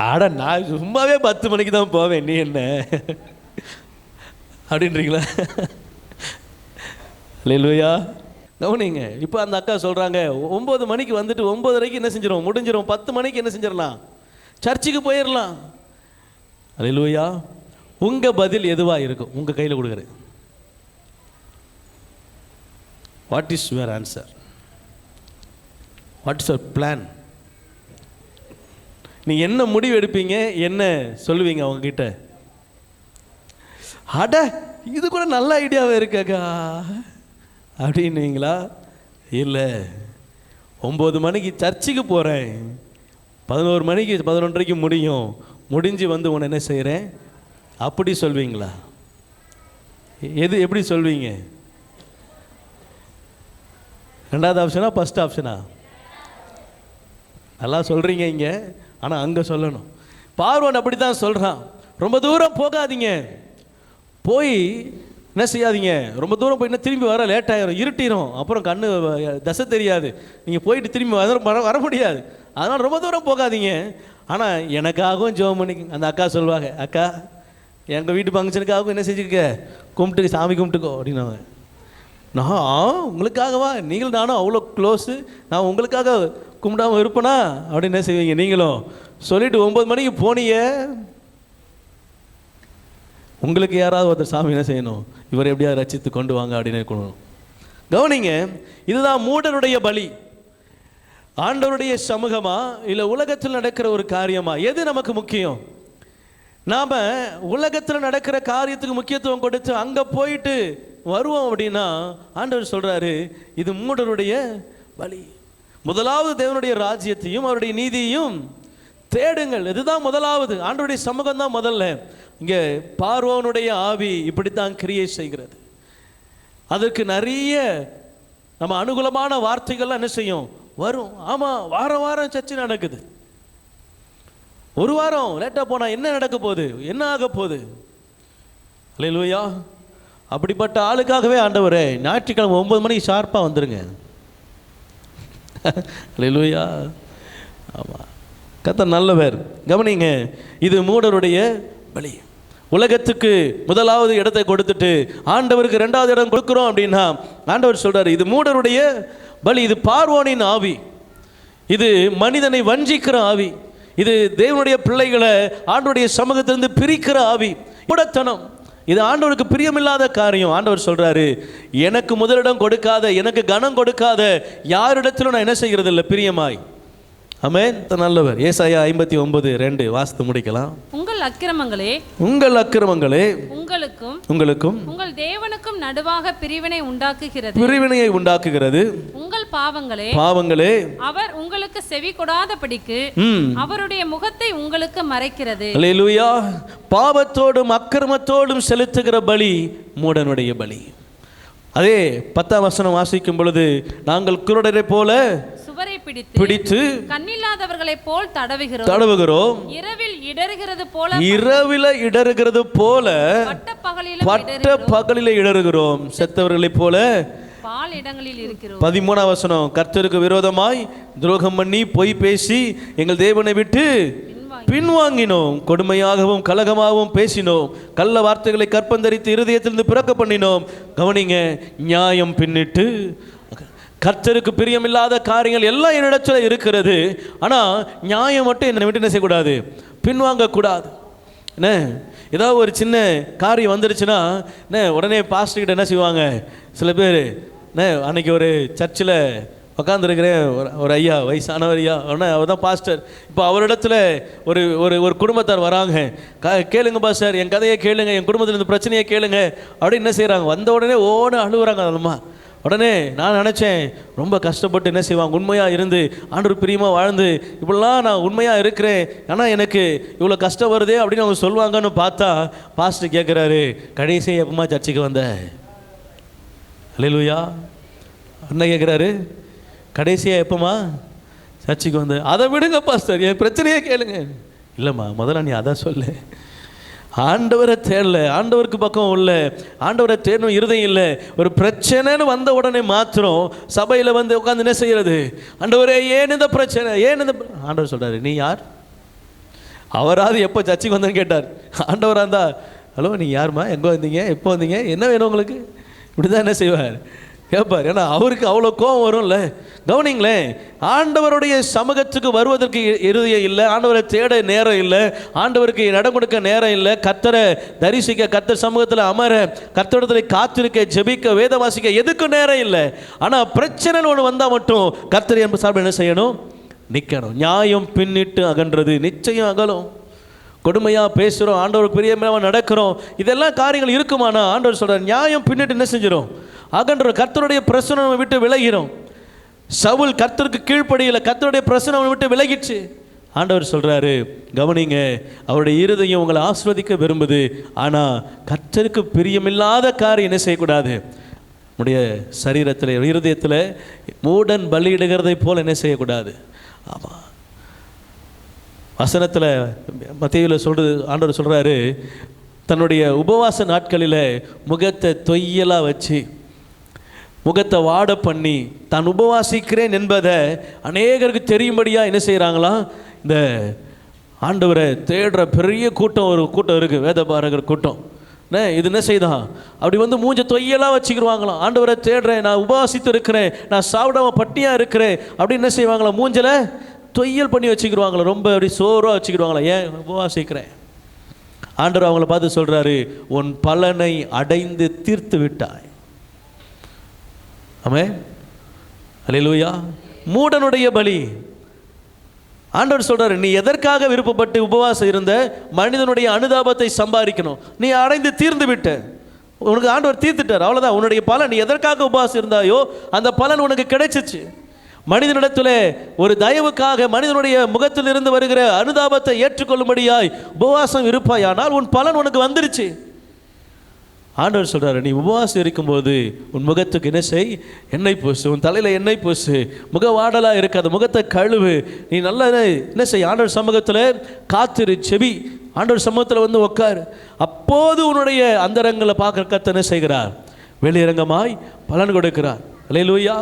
ஆட, நான் சும்மாவே 10 மணிக்கு தான் போவேன், நீ என்ன அப்படின்றீங்களா? அல்லேலூயா. கவனிங்க, இப்போ அந்த அக்கா சொல்கிறாங்க 9 மணிக்கு வந்துட்டு 9:30க்கு என்ன செஞ்சிடும், முடிஞ்சிடும். 10 மணிக்கு என்ன செஞ்சிடலாம், சர்ச்சுக்கு போயிடலாம். அல்லேலூயா. உங்கள் பதில் எதுவாக இருக்கும்? உங்கள் கையில் கொடுக்குறேன். What is your answer? What is your plan? நீங்கள் என்ன முடிவு எடுப்பீங்க, என்ன சொல்லுவீங்க அவங்கக்கிட்ட? அட, இது கூட நல்ல ஐடியாவே இருக்காக்கா அப்படின்னுவீங்களா? இல்லை, 9 மணிக்கு சர்ச்சுக்கு போகிறேன், 11 மணிக்கு 11:30க்கு முடியும், முடிஞ்சு வந்து உன்னை என்ன செய்கிறேன் அப்படி சொல்வீங்களா? எப்படி சொல்வீங்க? ரெண்டாவது ஆப்ஷனா ஃபஸ்ட் ஆப்ஷனா? நல்லா சொல்கிறீங்க இங்கே, ஆனால் அங்கே சொல்லணும். பார்வோன் அப்படி தான் சொல்கிறான், ரொம்ப தூரம் போகாதீங்க, போய் என்ன செய்யாதீங்க, ரொம்ப தூரம் போயின்னா திரும்பி வர லேட் ஆகிரும், இருட்டிடும், அப்புறம் கண்ணு தசை தெரியாது, நீங்கள் போயிட்டு திரும்பி வர முடியாது, அதனால் ரொம்ப தூரம் போகாதீங்க, ஆனால் எனக்காகவும் ஜெபம் பண்ணிக்க. அந்த அக்கா சொல்லுவாங்க, அக்கா எங்கள் வீட்டு ஃபங்க்ஷனுக்காகவும் என்ன செஞ்சுக்க, கும்பிட்டு சாமி கும்பிட்டுக்கோ அப்படின்னாங்க. நான் உங்களுக்காகவா? நீங்களும் நானும் அவ்வளோ க்ளோஸு, நான் உங்களுக்காக கும்பிடாமல் இருப்பேனா அப்படின்னு என்ன செய்வீங்க? நீங்களும் சொல்லிவிட்டு 9 மணிக்கு போனீங்க, உங்களுக்கு யாராவது ஒருத்தர் சாமி என்ன செய்யணும், இவர் எப்படியாவது ரசித்து கொண்டு வாங்க அப்படின்னு இருக்கணும். கவனிங்க, இதுதான் மூடருடைய பலி. ஆண்டவருடைய சமூகமா இல்லை உலகத்தில் நடக்கிற ஒரு காரியமா? எது நமக்கு முக்கியம்? நாம் உலகத்தில் நடக்கிற காரியத்துக்கு முக்கியத்துவம் கொடுத்து அங்கே போயிட்டு வருவோம் அப்படின்னா ஆண்டவர் சொல்கிறாரு, இது மூடருடைய பலி. முதலாவது தேவனுடைய ராஜ்யத்தையும் அவருடைய நீதியையும் தேடுங்கள். இதுதான் முதலாவது. ஆண்டவருடைய சமூகம் தான் முதல்ல. இங்கே பார்வோனுடைய ஆவி இப்படித்தான் கிரியை செய்கிறது. அதற்கு நிறைய நம்ம அனுகூலமான வார்த்தைகள்லாம் என்ன செய்யும், வரும். ஆமாம், வாரம் சர்ச்சை நடக்குது. ஒரு வாரம் லேட்டாக போனால் என்ன நடக்க போகுது, என்ன ஆக போகுது? அல்லேலூயா. அப்படிப்பட்ட ஆளுக்காகவே ஆண்டவரே ஞாயிற்றுக்கிழமை 9 மணிக்கு ஷார்ப்பாக வந்துடுங்க. அல்லேலூயா. ஆமாம், கர்த்தர் நல்லவர். கவனிங்க, இது மூடருடைய பலி. உலகத்துக்கு முதலாவது இடத்தை கொடுத்துட்டு ஆண்டவருக்கு 2வது இடம் கொடுக்குறோம் அப்படின்னா ஆண்டவர் சொல்றாரு, இது மூடருடைய பலி, இது பார்வோனின் ஆவி, இது மனிதனை வஞ்சிக்கிற ஆவி, இது தேவனுடைய பிள்ளைகளை ஆண்டவருடைய சமூகத்திலிருந்து பிரிக்கிற ஆவி, மூடத்தனம். இது ஆண்டவருக்கு பிரியமில்லாத காரியம். ஆண்டவர் சொல்றாரு, எனக்கு முதலிடம் கொடுக்காத, எனக்கு கனம் கொடுக்காத யாரிடத்திலும் நான் என்ன செய்கிறது இல்லை, பிரியமாய். ஆமென். நல்லவர். ஏசாயா 59:2 வாசித்து முடிக்கலாம். உங்கள் அக்கிரமங்களே உங்களுக்கும் உங்கள் தேவனுக்கும் நடுவாக பிரிவினையை உண்டாக்குகிறது. உங்கள் பாவங்களே அவர் உங்களுக்கு செவி கொடாதபடிக்கு அவருடைய முகத்தை உங்களுக்கு மறைக்கிறது. அல்லேலூயா. பாவத்தோடும் அக்கிரமத்தோடும் செலுத்துகிற பலி மூடனுடைய பலி. அதே 10ஆம் வசனம் வாசிக்கும் பொழுது, நாங்கள் குருடரை போல சுவரை பிடித்து கண்ணில்லாதவர்களைப் போல் தடவுகிறோம், இரவில் இடறுகிறது போல பட்ட பகலிலே இடறுகிறோம், செத்தவர்களைப் போல பால் இடங்களில் இருக்கிறோம். 13ஆம் வசனம், கர்த்தருக்கு விரோதமாய் துரோகம் பண்ணி பொய் பேசி எங்கள் தேவனை விட்டு பின்வாங்கினோம், கொடுமையாகவும் கலகமாகவும் பேசினோம், கள்ள வார்த்தைகளை கற்பந்தரித்து இருதயத்திலிருந்து பிறக்க பண்ணினோம். கவனிங்க, நியாயம் பின்னிட்டு கர்த்தருக்கு பிரியமில்லாத காரியங்கள் எல்லாம் என்னிடத்துல இருக்கிறது. ஆனால் நியாயம் மட்டும் என்னை விட்டு என்ன செய்யக்கூடாது, பின்வாங்கக்கூடாது. என்ன ஏதாவது ஒரு சின்ன காரியம் வந்துருச்சுன்னா உடனே பாஸ்டர்கிட்ட என்ன செய்வாங்க சில பேர். அன்னைக்கு ஒரு சர்ச்சில் உட்காந்துருக்கிறேன், ஒரு ஐயா, வயசானவர் ஐயா, அவர் தான் பாஸ்டர். இப்போ அவரிடத்துல ஒரு ஒரு ஒரு குடும்பத்தார் வராங்க. கேளுங்க பாஸ்டர், என் கதையை கேளுங்க, என் குடும்பத்தில் இந்த பிரச்சனையை கேளுங்க அப்படின்னு என்ன செய்கிறாங்க. வந்த உடனே ஓட அழுகுறாங்க. அதெல்லாம் உடனே நான் நினச்சேன், ரொம்ப கஷ்டப்பட்டு என்ன செய்வாங்க, உண்மையாக இருந்து ஆண்டவர் பிரியமாக வாழ்ந்து இப்படிலாம் நான் உண்மையாக இருக்கிறேன், ஆனால் எனக்கு இவ்வளோ கஷ்டம் வருதே அப்படின்னு அவங்க சொல்லுவாங்கன்னு பார்த்தா பாஸ்டர் கேட்குறாரு, கடைசியாக எப்பமா சர்ச்சைக்கு வந்த? அல்லேலூயா. என்ன கேட்குறாரு, கடைசியாக எப்போம்மா சர்ச்சைக்கு வந்த? அதை விடுங்க பாஸ்டர், என் பிரச்சனையே கேளுங்க. இல்லைம்மா, முதல்ல நீ அதான் சொல்லு. ஆண்டவரை தேடல, ஆண்டவருக்கு பக்கம் உள்ள ஆண்டவரை தேடணும் இருதயம் இல்லை. ஒரு பிரச்சனைன்னு வந்த உடனே மாத்திரம் சபையில் வந்து உட்காந்து என்ன செய்யறது, ஆண்டவரே ஏன் இந்த பிரச்சனை, ஏன் இந்த. ஆண்டவர் சொல்கிறாரு, நீ யார்? அவராது எப்போ சர்ச்சைக்கு வந்தேன்னு கேட்டார். ஆண்டவராக இருந்தா, ஹலோ நீ யாருமா, எங்கே வந்தீங்க, எப்போ வந்தீங்க, என்ன வேணும் உங்களுக்கு, இப்படி தான் என்ன செய்வார், கேட்பார். ஏன்னா அவருக்கு அவ்வளோ கோபம் வரும்ல. கவனிங்களேன், ஆண்டவருடைய சமூகத்துக்கு வருவதற்கு இருதயம் இல்லை, ஆண்டவரை தேட நேரம் இல்லை, ஆண்டவருக்கு இடம் கொடுக்க நேரம் இல்லை, கர்த்தரை தரிசிக்க, கர்த்தர் சமூகத்தில் அமர, கர்த்தரிடத்தில் காத்திருக்க, ஜெபிக்க, வேத வாசிக்க எதுக்கும் நேரம் இல்லை. ஆனால் பிரச்சனைன்னு ஒன்று வந்தால் மட்டும் கர்த்தர் என்பது சார்பில் என்ன செய்யணும், நிற்கணும். நியாயம் பின்னிட்டு அகன்றது நிச்சயம் அகலும். கொடுமையாக பேசுகிறோம், ஆண்டவருக்கு பிரியமாக நடக்கிறோம், இதெல்லாம் காரியங்கள் இருக்குமானா ஆண்டவர் சொல்கிறார், நியாயம் பின்னிட்டு என்ன செஞ்சிடும், அகன்றோம். கர்த்தருடைய பிரசனம் விட்டு விலகிறோம். சவுல் கர்த்தருக்கு கீழ்ப்படியில், கர்த்தருடைய பிரசனம் விட்டு விலகிடுச்சு. ஆண்டவர் சொல்கிறாரு, கவனிங்க, அவருடைய இருதயம் உங்களை ஆஸ்வதிக்க விரும்புது, ஆனால் கர்த்தருக்கு பிரியமில்லாத காரியம் என்ன செய்யக்கூடாது, நம்முடைய சரீரத்தில் இருதயத்தில் மூடன் பலியிடுகிறதை போல் என்ன செய்யக்கூடாது. ஆமாம், வசனத்தில் மத்தேயுவில் சொல்கிறது, ஆண்டவர் சொல்கிறாரு, தன்னுடைய உபவாச நாட்களில் முகத்தை தொய்யலாக வச்சு, முகத்தை வாட பண்ணி தான் உபவாசிக்கிறேன் என்பதை அநேகருக்கு தெரியும்படியாக என்ன செய்கிறாங்களாம், இந்த ஆண்டவரை தேடுற பெரிய கூட்டம், ஒரு கூட்டம் இருக்குது, வேதபாரகர் கூட்டம். இது என்ன செய்தான், அப்படி வந்து மூஞ்ச தொய்யலாக வச்சுக்கிடுவாங்களாம். ஆண்டவரை தேடுறேன், நான் உபவாசித்து இருக்கிறேன், நான் சாப்பிடாம பட்டியாக இருக்கிறேன் அப்படின்னு என்ன செய்வாங்களாம், மூஞ்சல தொய்யல் பண்ணி வச்சுக்கிடுவாங்களா, ரொம்ப அப்படி சோறாக வச்சுக்கிடுவாங்களா. ஏன் உபவாசிக்கிறேன். ஆண்டவர் அவங்கள பார்த்து சொல்கிறாரு, உன் பலனை அடைந்து தீர்த்து விட்டாய். ஆமென், அல்லேலூயா. மூடனுடைய பலி. ஆண்டவர் சொல்கிறாரு, நீ எதற்காக விருப்பப்பட்டு உபவாசம் இருந்த, மனிதனுடைய அனுதாபத்தை சம்பாதிக்கணும், நீ அடைந்து தீர்ந்து விட்ட, உனக்கு ஆண்டவர் தீர்த்துட்டார், அவ்வளோதான். உன்னுடைய பலன், நீ எதற்காக உபவாசம் இருந்தாயோ அந்த பலன் உனக்கு கிடைச்சிச்சு. மனிதனிடத்தில் ஒரு தயவுக்காக மனிதனுடைய முகத்தில் இருந்து வருகிற அனுதாபத்தை ஏற்றுக்கொள்ளும்படியாய் உபவாசம் இருப்பாயானால் உன் பலன் உனக்கு வந்துருச்சு. ஆண்டவர் சொல்கிறாரு, நீ உபவாசம் இருக்கும்போது உன் முகத்துக்கு என்ன செய், எண்ணெய் பூசு, உன் தலையில் எண்ணெய் பூசு, முகவாடலாக இருக்காது, முகத்தை கழுவு, நீ நல்லா என்ன செய், ஆண்டவர் சமூகத்தில் காத்திரு, செவி, ஆண்டவர் சமூகத்தில் வந்து உட்கார். அப்போது உன்னுடைய அந்தரங்களை பார்க்குற கர்த்தர் என்ன செய்கிறார், வெளியரங்கமாய் பலன் கொடுக்கிறார். அல்லேலூயா,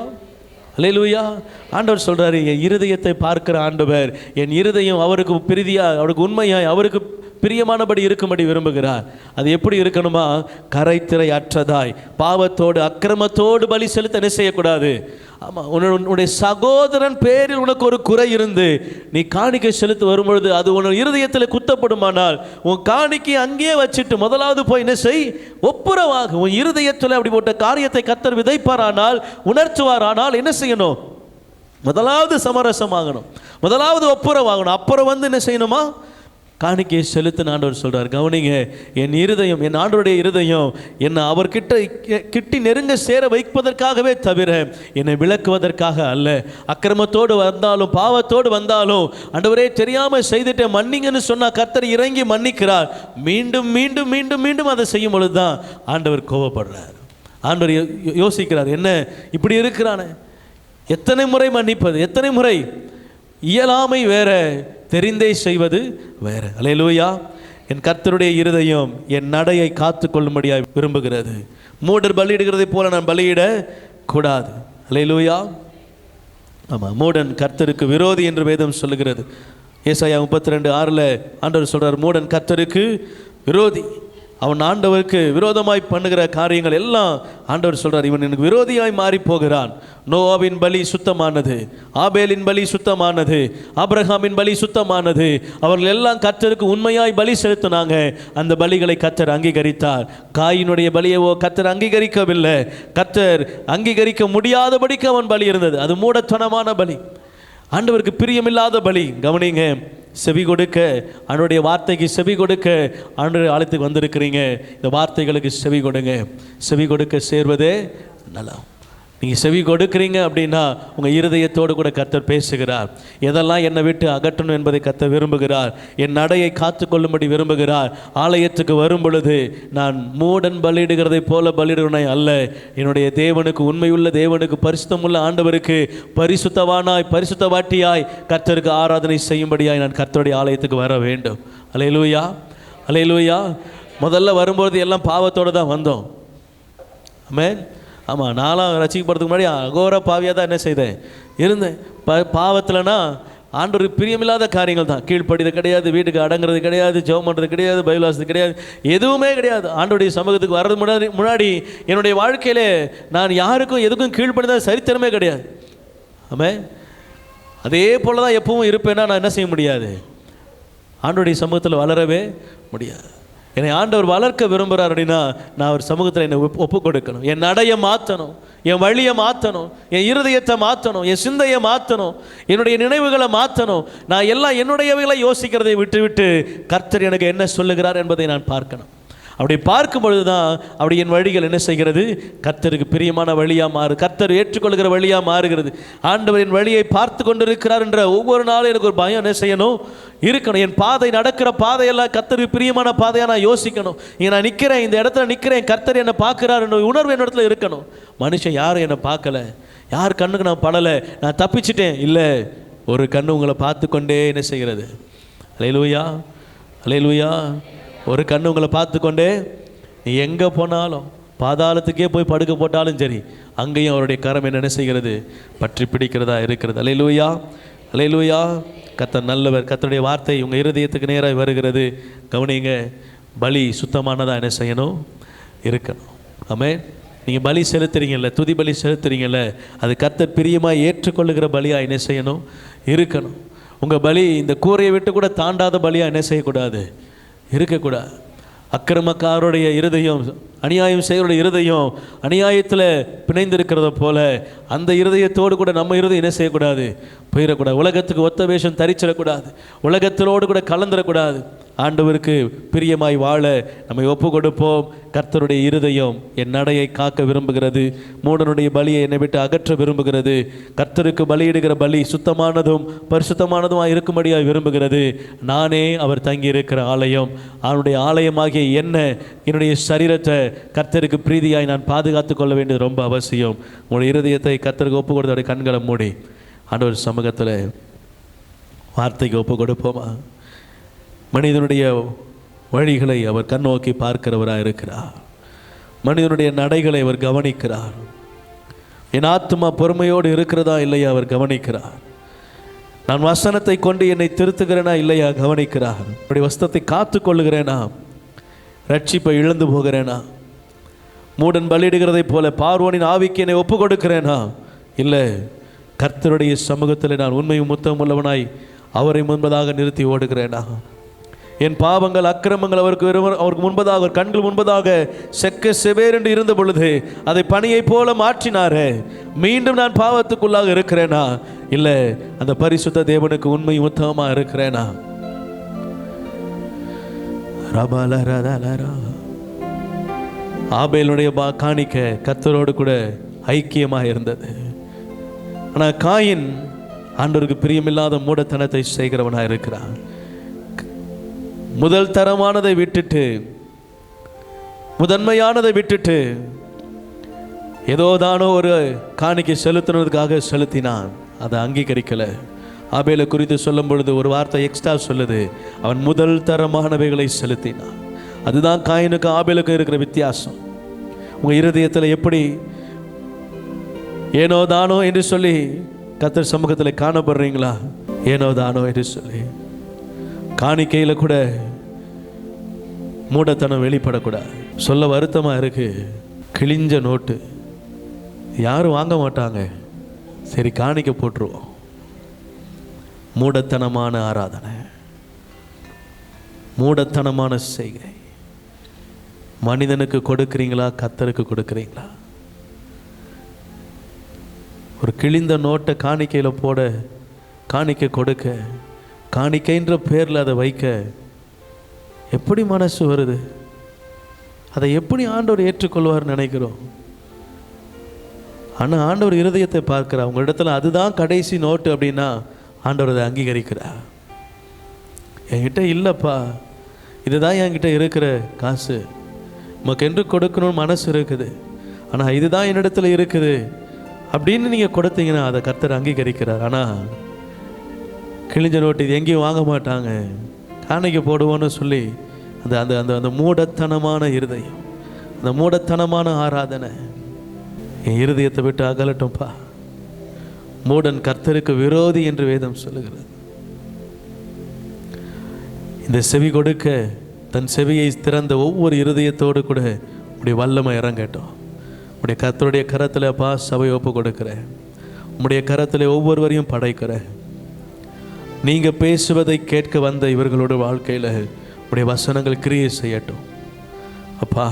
அல்லேலூயா. ஆண்டவர் சொல்கிறாரு, என் இருதயத்தை பார்க்கிற ஆண்டவர், என் இருதயம் அவருக்கு பிரீதியாக, அவருக்கு உண்மையாய், அவருக்கு பிரியமானபடி இருக்கும்படி விரும்புகிறார். அது எப்படி இருக்கணுமா, கரைத்திரை அற்றதாய், பாவத்தோடு அக்கிரமத்தோடு பலி செலுத்த என்ன செய்யக்கூடாது. ஆமாம், உன்னுடைய சகோதரன் பேரில் உனக்கு ஒரு குறை இருந்து நீ காணிக்கை செலுத்த வரும்பொழுது அது உன் இருதயத்தில் குத்தப்படுமானால் உன் காணிக்கை அங்கேயே வச்சுட்டு முதலாவது போய் என்ன செய், ஒப்புரவாக. உன் இருதயத்தில் அப்படிப்பட்ட காரியத்தை கர்த்தர் விதைப்பாரானால், உணர்த்துவாரானால் என்ன செய்யணும், முதலாவது சமரசமாகணும், முதலாவது ஒப்புரவாகணும். அப்புறம் வந்து என்ன செய்யணுமா, காணிக்கையை செலுத்தின ஆண்டவர் சொல்கிறார். கவனிங்க, என் இருதயம், என் ஆண்டவருடைய இருதயம் என்னை அவர்கிட்ட கிட்டி நெருங்க சேர வைப்பதற்காகவே தவிர என்னை விளக்குவதற்காக அல்ல. அக்கிரமத்தோடு வந்தாலும் பாவத்தோடு வந்தாலும் ஆண்டவரே தெரியாமல் செய்துட்டேன் மன்னிங்கன்னு சொன்னால் கர்த்தர் இறங்கி மன்னிக்கிறார். மீண்டும் மீண்டும் மீண்டும் மீண்டும் அதை செய்யும் பொழுது தான் ஆண்டவர் கோபப்படுறார். ஆண்டவர் யோசிக்கிறார், என்ன இப்படி இருக்கிறானே, எத்தனை முறை மன்னிப்பது, எத்தனை முறை. இயலாமை வேற, தெரிந்தே செய்வது வேற. அல்லேலூயா. என் கர்த்தருடைய இருதயம் என் நடையை காத்து கொள்ளும்படியாக விரும்புகிறது. மூடர் பலியிடுகிறதை போல நான் பலியிட கூடாது. அல்லேலூயா. ஆமாம், மூடன் கர்த்தருக்கு விரோதி என்று வேதம் சொல்லுகிறது. ஏசாயா 32:6 ஆண்டவர் சொல்றார், மூடன் கர்த்தருக்கு விரோதி. அவன் ஆண்டவருக்கு விரோதமாய் பண்ணுகிற காரியங்கள் எல்லாம் ஆண்டவர் சொல்றார், இவன் எனக்கு விரோதியாய் மாறி போகிறான். நோவாவின் பலி சுத்தமானது, ஆபேலின் பலி சுத்தமானது, ஆபிரகாமின் பலி சுத்தமானது. அவர்கள் எல்லாம் கர்த்தருக்கு உண்மையாய் பலி செலுத்தினாங்க. அந்த பலிகளை கர்த்தர் அங்கீகரித்தார். காயினுடைய பலியவோ கர்த்தர் அங்கீகரிக்கவில்லை. கர்த்தர் அங்கீகரிக்க முடியாதபடிக்கு அவன் பலி இருந்தது. அது மூடத்தனமான பலி, ஆண்டவருக்கு பிரியமில்லாத பலி. கவனிங்க, செவி கொடுக்க, ஆண்டவருடைய வார்த்தைக்கு செவி கொடுக்க ஆண்டவர் அழைத்துக்கு வந்திருக்கிறீங்க. இந்த வார்த்தைகளுக்கு செவி கொடுங்க. செவி கொடுக்க சேர்வதே நலம். நீங்கள் செவி கொடுக்குறீங்க அப்படின்னா உங்கள் இருதயத்தோடு கூட கர்த்தர் பேசுகிறார். எதெல்லாம் என்னை விட்டு அகற்றணும் என்பதை கர்த்தர் விரும்புகிறார். என் நடையை காத்து கொள்ளும்படி விரும்புகிறார். ஆலயத்துக்கு வரும் பொழுது நான் மூடன் பலியிடுகிறதை போல பலியிடுவனை அல்ல, என்னுடைய தேவனுக்கு, உண்மையுள்ள தேவனுக்கு, பரிசுத்தமுள்ள ஆண்டவருக்கு பரிசுத்தவானாய் பரிசுத்தவாட்டியாய் கர்த்தருக்கு ஆராதனை செய்யும்படியாய் நான் கர்த்தருடைய ஆலயத்துக்கு வர வேண்டும். அல்லேலூயா, அல்லேலூயா. முதல்ல வரும்பொழுது எல்லாம் பாவத்தோடு தான் வந்தோம். ஆமென். ஆமாம், நான்லாம் ரசிக்கப்படுறதுக்கு முன்னாடி அகோர பாவியாக தான் என்ன செய்தேன், இருந்தேன். பாவத்தில்னா ஆண்டவருக்கு பிரியமில்லாத காரியங்கள் தான். கீழ்ப்படிது கிடையாது, வீட்டுக்கு அடங்குறது கிடையாது, ஜெபம் பண்ணுறது கிடையாது, பைபிள் வாசிக்கிறது கிடையாது, எதுவுமே கிடையாது. ஆண்டவருடைய சமூகத்துக்கு வர்றது முன்னாடி என்னுடைய வாழ்க்கையில் நான் யாருக்கும் எதுக்கும் கீழ்ப்படித சரித்திரமே கிடையாது. ஆமாம், அதே போல் தான் எப்பவும் இருப்பேன்னா நான் என்ன செய்ய முடியாது, ஆண்டவருடைய சமூகத்தில் வளரவே முடியாது. என்னை ஆண்டவர் வளர்க்க விரும்புகிறார் அப்படின்னா நான் அவர் சமூகத்தில் என்னை ஒப்பு கொடுக்கணும். என் நடையை மாற்றணும், என் வழியை மாற்றணும், என் இருதயத்தை மாற்றணும், என் சிந்தையை மாற்றணும், என்னுடைய நினைவுகளை மாற்றணும். நான் எல்லாம் என்னுடையவைகளை யோசிக்கிறதை விட்டுவிட்டு கர்த்தர் எனக்கு என்ன சொல்லுகிறார் என்பதை நான் பார்க்கணும். அப்படி பார்க்கும் பொழுது தான் அப்படி என் வழிகள் என்ன செய்கிறது, கர்த்தருக்கு பிரியமான வழியாக மாறு, கர்த்தர் ஏற்றுக்கொள்கிற வழியாக மாறுகிறது. ஆண்டவரின் வழியை பார்த்து கொண்டிருக்கிறார் என்ற ஒவ்வொரு நாளும் எனக்கு ஒரு பயம் என்ன செய்யணும், இருக்கணும். என் பாதை, நடக்கிற பாதையெல்லாம் கர்த்தருக்கு பிரியமான பாதையாக நான் யோசிக்கணும். இங்கே நான் நிற்கிறேன், இந்த இடத்துல நிற்கிறேன், கர்த்தர் என்னை பார்க்குறார் என்ற உணர்வு என் இடத்துல இருக்கணும். மனுஷன் யாரும் என்னை பார்க்கல, யார் கண்ணுக்கு நான் படலை, நான் தப்பிச்சிட்டேன், இல்லை, ஒரு கண்ணு உங்களை பார்த்து கொண்டே என்ன செய்கிறது. அல்லேலூயா, அல்லேலூயா. ஒரு கண்ணு உங்களை பார்த்து கொண்டே, நீ எங்கே போனாலும், பாதாளத்துக்கே போய் படுக்க போட்டாலும் சரி, அங்கேயும் அவருடைய கரம் என்ன செய்கிறது, பற்றி பிடிக்கிறதா இருக்கிறது. அல்லேலூயா, அல்லேலூயா. கர்த்தர் நல்லவர். கர்த்தருடைய வார்த்தை உங்கள் இருதயத்துக்கு நேராக வருகிறது. கவனிங்க, பலி சுத்தமானதாக என்ன செய்யணும், இருக்கணும். ஆமென். நீங்கள் பலி செலுத்துறீங்கல்ல, துதி பலி செலுத்துறீங்கல்ல, அது கர்த்தர் பிரியமாக ஏற்றுக்கொள்ளுகிற பலியாக என்ன செய்யணும், இருக்கணும். உங்கள் பலி இந்த கூரையை விட்டு கூட தாண்டாத பலியாக என்ன செய்யக்கூடாது, இருக்கக்கூடாது. அக்கிரமக்காரருடைய இருதயம், அநியாயம் செய்வருடைய இருதயம் அநியாயத்தில் பிணைந்திருக்கிறத போல அந்த இருதயத்தோடு கூட நம்ம இருதயம் என்ன செய்யக்கூடாது, போயிடக்கூடாது. உலகத்துக்கு ஒத்த வேஷம் தரிச்சிடக்கூடாது, உலகத்திலோடு கூட கலந்துடக்கூடாது. ஆண்டவருக்கு பிரியமாய் வாழ நம்மை ஒப்பு கொடுப்போம். கர்த்தருடைய இருதயம் என் நடையை காக்க விரும்புகிறது, மூடனுடைய பலியை என்னை விட்டு அகற்ற விரும்புகிறது. கர்த்தருக்கு பலியிடுகிற பலி சுத்தமானதும் பரிசுத்தமானதுமாக இருக்கும்படியாக விரும்புகிறது. நானே அவர் தங்கி இருக்கிற ஆலயம், அவனுடைய ஆலயமாகிய என்னுடைய சரீரத்தை கர்த்தருக்கு பிரீதியாய் நான் பாதுகாத்து கொள்ள வேண்டியது ரொம்ப அவசியம். உங்களுடைய இருதயத்தை கர்த்தருக்கு ஒப்பு கொடுத்த கண்களை மூடி ஆண்டவர் சமூகத்தில் வார்த்தைக்கு ஒப்பு கொடுப்போமா? மனிதனுடைய வழிகளை அவர் கண்ணோக்கி பார்க்கிறவராக இருக்கிறார். மனிதனுடைய நடைகளை அவர் கவனிக்கிறார். என் ஆத்துமா பொறுமையோடு இருக்கிறதா இல்லையா அவர் கவனிக்கிறார். நான் வசனத்தை கொண்டு என்னை திருத்துகிறேனா இல்லையா கவனிக்கிறார். அப்படி வஸ்தத்தை காத்து கொள்ளுகிறேனா, ரட்சிப்பை இழந்து போகிறேனா, மூடன் பலியிடுகிறதை போல பார்வோனின் ஆவிக்கு என்னை ஒப்பு கொடுக்கிறேனா, இல்லை கர்த்தருடைய சமூகத்தில் நான் உண்மையும் முத்தம் உள்ளவனாய் அவரை முன்பதாக நிறுத்தி ஓடுகிறேனா, என் பாவங்கள் அக்கிரமங்கள் அவருக்கு முன்பதாக, அவர் கண்கள் முன்பதாக செக்க செவேரென்று இருந்த பொழுது அதை பனியை போல மாற்றினாரே, மீண்டும் நான் பாவத்துக்குள்ளாக இருக்கிறேனா, இல்லை அந்த பரிசுத்த தேவனுக்கு உண்மை உத்தமமாக இருக்கிறேனா? ஆபேலுடைய காணிக்க கர்த்தரோடு கூட ஐக்கியமாக இருந்தது. ஆனால் காயின் ஆண்டவருக்கு பிரியமில்லாத மூடத்தனத்தை செய்கிறவனாக இருக்கிறான். முதல் தரமானதை விட்டுட்டு, முதன்மையானதை விட்டுட்டு ஏதோ தானோ ஒரு காணிக்கை செலுத்தினதுக்காக செலுத்தினான், அதை அங்கீகரிக்கலை. ஆபேலை குறித்து சொல்லும் பொழுது ஒரு வார்த்தை எக்ஸ்ட்ரா சொல்லுது, அவன் முதல் தரமானவைகளை செலுத்தினான். அதுதான் காயினுக்கு ஆபேலுக்கு இருக்கிற வித்தியாசம். உங்கள் இருதயத்தில் எப்படி ஏனோ தானோ என்று சொல்லி கர்த்தர் சமூகத்தில் காணப்படுறீங்களா? ஏனோ தானோ என்று சொல்லி காணிக்கையில் கூட மூடத்தனம் வெளிப்படக்கூடாது. சொல்ல வருத்தமாக இருக்கு, கிழிஞ்ச நோட்டு யாரும் வாங்க மாட்டாங்க, சரி காணிக்க போட்டுருவோம். மூடத்தனமான ஆராதனை, மூடத்தனமான செய்கை. மனிதனுக்கு கொடுக்குறீங்களா, கர்த்தருக்கு கொடுக்குறீங்களா? ஒரு கிழிந்த நோட்டை காணிக்கையில் போட, காணிக்கை கொடுக்க, காணிக்கைன்ற பேரில் அதை வைக்க எப்படி மனசு வருது? அதை எப்படி ஆண்டவர் ஏற்றுக்கொள்வார் நினைக்கிறோம்? ஆனால் ஆண்டவர் இருதயத்தை பார்க்கிறார். உங்கள் இடத்துல அதுதான் கடைசி நோட்டு அப்படின்னா ஆண்டவர் அதை அங்கீகரிக்கிறார். என்கிட்ட இல்லைப்பா, இதுதான் என்கிட்ட இருக்கிற காசு, உமக்கு என்று கொடுக்கணும்னு மனசு இருக்குது, ஆனால் இதுதான் என்னிடத்துல இருக்குது அப்படின்னு நீங்கள் கொடுத்தீங்கன்னா அதை கர்த்தர் அங்கீகரிக்கிறார். ஆனால் கிழிஞ்ச நோட்டு இது எங்கேயும் வாங்க மாட்டாங்க, காணிக்கை போடுவோன்னு சொல்லி அந்த அந்த அந்த அந்த மூடத்தனமான இருதயம், அந்த மூடத்தனமான ஆராதனை என் இருதயத்தை விட்டு அகலட்டும்பா. மூடன் கர்த்தருக்கு விரோதி என்று வேதம் சொல்லுகிறது. இந்த செவி கொடுக்க தன் செவியை திறந்த ஒவ்வொரு இருதயத்தோடு கூட உடைய வல்லமை இறங்கட்டும். உடைய கர்த்தருடைய கரத்தில் அப்பா சபை ஒப்பு கொடுக்கிறேன். உம்முடைய கரத்தில் ஒவ்வொருவரையும் படைக்கிறேன். நீங்கள் பேசுவதை கேட்க வந்த இவர்களோட வாழ்க்கையில் உடைய வசனங்கள் கிரியை செய்யட்டும் அப்பா.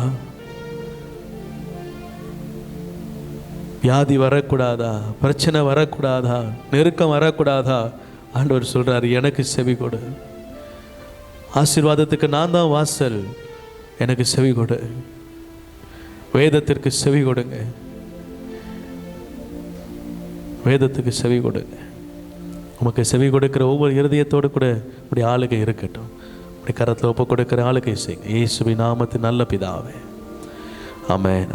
வியாதி வரக்கூடாதா, பிரச்சனை வரக்கூடாதா, நெருக்கம் வரக்கூடாதா? ஆண்டவர் சொல்கிறார், எனக்கு செவி கொடு. ஆசீர்வாதத்துக்கு நான் தான் வாசல், எனக்கு செவி கொடு. வேதத்திற்கு செவி கொடுங்க, வேதத்துக்கு செவி கொடுங்க. உமக்கு செவி கொடுக்கிற ஒவ்வொரு இருதயத்தோடு கூட உடைய ஆளுகை இருக்கட்டும். உடைய கரத்தில் ஒப்பு கொடுக்கிற ஆளுகை செய்யுங்க. இயேசுவின் நாமத்தின் நல்ல பிதாவே, ஆமென்.